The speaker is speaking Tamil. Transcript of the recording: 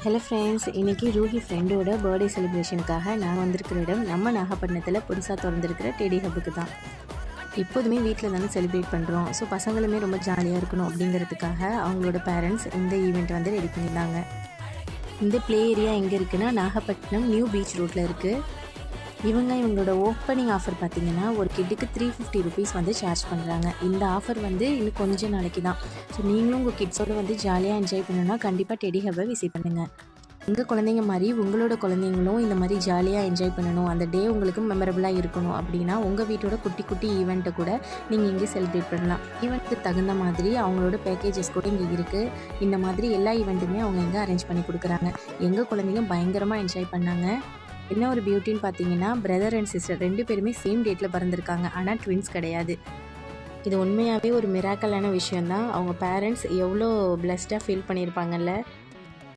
ஹலோ ஃப்ரெண்ட்ஸ், இன்றைக்கி ரூஹி ஃப்ரெண்டோட பர்த்டே செலிப்ரேஷனுக்காக நான் வந்திருக்கிற இடம் நம்ம நாகப்பட்டினத்தில் புதுசாக திறந்துருக்கிற டெடி ஹப்புக்கு தான். இப்போதுமே வீட்டில் தானே செலிப்ரேட் பண்ணுறோம். ஸோ பசங்களுமே ரொம்ப ஜாலியாக இருக்கணும் அப்படிங்கிறதுக்காக அவங்களோட பேரண்ட்ஸ் இந்த ஈவெண்ட் வந்து ரெடி பண்ணியிருந்தாங்க. இந்த ப்ளே ஏரியா எங்கே இருக்குன்னா நாகப்பட்டினம் நியூ பீச் ரோட்டில் இருக்குது. இவங்களோட ஓப்பனிங் ஆஃபர் பார்த்திங்கன்னா ஒரு கிட்டுக்கு 350 ருபீஸ் வந்து சார்ஜ் பண்ணுறாங்க. இந்த ஆஃபர் வந்து இன்னும் கொஞ்சம் நாளைக்கு தான். ஸோ நீங்களும் உங்கள் கிட்ஸோடு வந்து ஜாலியாக என்ஜாய் பண்ணணுன்னா கண்டிப்பாக டெடி ஹப்பை விசிட் பண்ணுங்கள். உங்கள் குழந்தைங்க மாதிரி உங்களோட குழந்தைங்களும் இந்த மாதிரி ஜாலியாக என்ஜாய் பண்ணணும், அந்த டே உங்களுக்கு மெமரபுளாக இருக்கணும் அப்படின்னா உங்கள் வீட்டோட குட்டி குட்டி ஈவெண்ட்டை கூட நீங்கள் இங்கே செலிப்ரேட் பண்ணலாம். ஈவெண்ட்டுக்கு தகுந்த மாதிரி அவங்களோட பேக்கேஜஸ் கூட இங்கே இருக்குது. இந்த மாதிரி எல்லா ஈவெண்ட்டுமே அவங்க இங்கே அரேஞ்ச் பண்ணி கொடுக்குறாங்க. எங்கள் குழந்தைங்க பயங்கரமாக என்ஜாய் பண்ணாங்க. என்ன ஒரு பியூட்டின்னு பார்த்தீங்கன்னா, பிரதர் அண்ட் சிஸ்டர் 2 பேருமே சேம் டேட்டில் பிறந்திருக்காங்க. ஆனால் ட்வின்ஸ் கிடையாது. இது உண்மையாகவே ஒரு மிராக்கலான விஷயந்தான். அவங்க பேரண்ட்ஸ் எவ்வளோ பிளஸ்டாக ஃபீல் பண்ணியிருப்பாங்கல்ல.